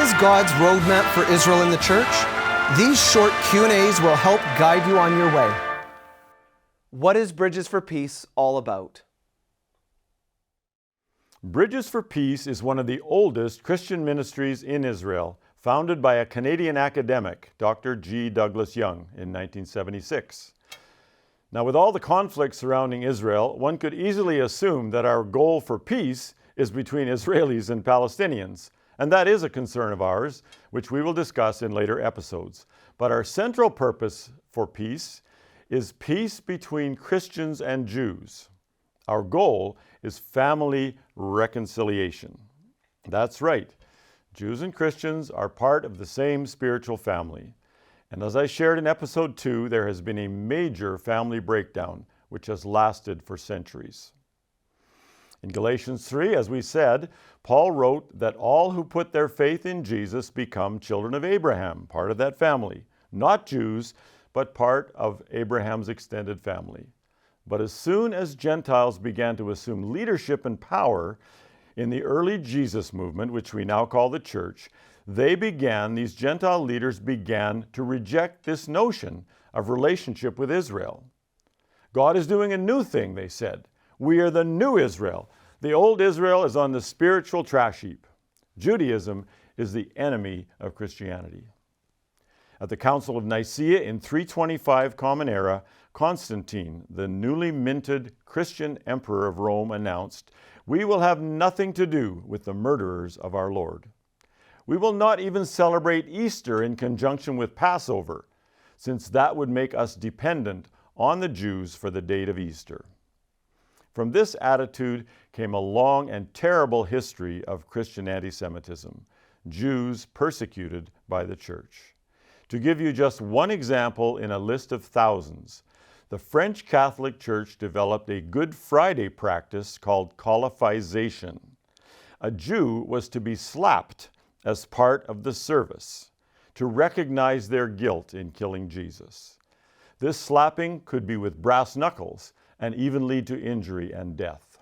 is God's roadmap for Israel and the church? These short Q&As will help guide you on your way. What is Bridges for Peace all about? Bridges for Peace is one of the oldest Christian ministries in Israel, founded by a Canadian academic, Dr. G. Douglas Young, in 1976. Now, with all the conflicts surrounding Israel, one could easily assume that our goal for peace is between Israelis and Palestinians, and that is a concern of ours, which we will discuss in later episodes. But our central purpose for peace is peace between Christians and Jews. Our goal is family reconciliation. That's right. Jews and Christians are part of the same spiritual family. And as I shared in episode 2, there has been a major family breakdown, which has lasted for centuries. In Galatians 3, as we said, Paul wrote that all who put their faith in Jesus become children of Abraham, part of that family. Not Jews, but part of Abraham's extended family. But as soon as Gentiles began to assume leadership and power in the early Jesus movement, which we now call the church, these Gentile leaders began to reject this notion of relationship with Israel. God is doing a new thing, they said. We are the new Israel. The old Israel is on the spiritual trash heap. Judaism is the enemy of Christianity. At the Council of Nicaea in 325 Common Era, Constantine, the newly minted Christian emperor of Rome, announced, "We will have nothing to do with the murderers of our Lord. We will not even celebrate Easter in conjunction with Passover, since that would make us dependent on the Jews for the date of Easter." From this attitude came a long and terrible history of Christian anti-Semitism, Jews persecuted by the church. To give you just one example in a list of thousands, the French Catholic Church developed a Good Friday practice called colifization. A Jew was to be slapped as part of the service to recognize their guilt in killing Jesus. This slapping could be with brass knuckles and even lead to injury and death.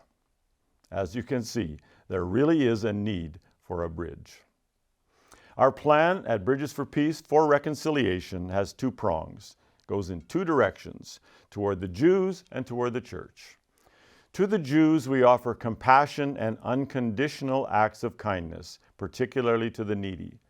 As you can see, there really is a need for a bridge. Our plan at Bridges for Peace for Reconciliation has two prongs, goes in two directions, toward the Jews and toward the church. To the Jews, we offer compassion and unconditional acts of kindness, particularly to the needy.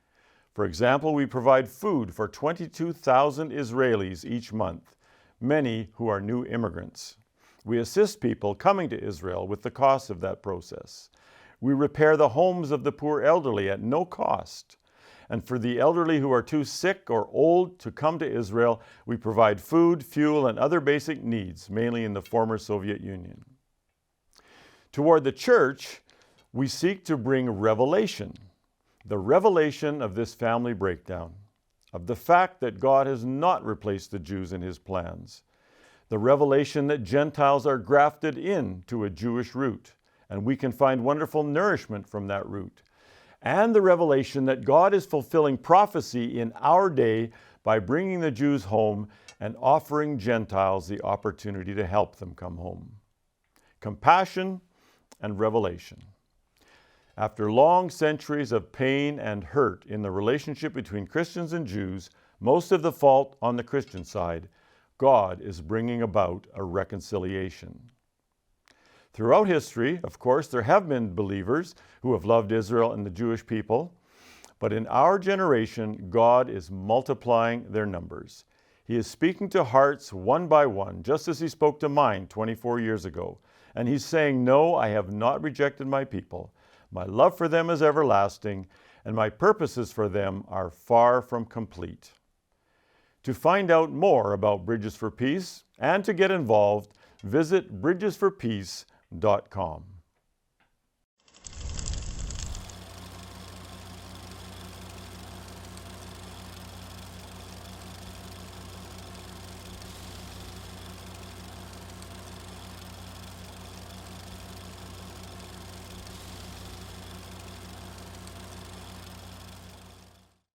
For example, we provide food for 22,000 Israelis each month, many who are new immigrants. We assist people coming to Israel with the cost of that process. We repair the homes of the poor elderly at no cost. And for the elderly who are too sick or old to come to Israel, we provide food, fuel, and other basic needs, mainly in the former Soviet Union. Toward the church, we seek to bring revelation, the revelation of this family breakdown, of the fact that God has not replaced the Jews in his plans, the revelation that Gentiles are grafted into a Jewish root, and we can find wonderful nourishment from that root, and the revelation that God is fulfilling prophecy in our day by bringing the Jews home and offering Gentiles the opportunity to help them come home. Compassion and revelation. After long centuries of pain and hurt in the relationship between Christians and Jews, most of the fault on the Christian side, God is bringing about a reconciliation. Throughout history, of course, there have been believers who have loved Israel and the Jewish people, but in our generation, God is multiplying their numbers. He is speaking to hearts one by one, just as he spoke to mine 24 years ago. And he's saying, "No, I have not rejected my people. My love for them is everlasting, and my purposes for them are far from complete." To find out more about Bridges for Peace and to get involved, visit bridgesforpeace.com.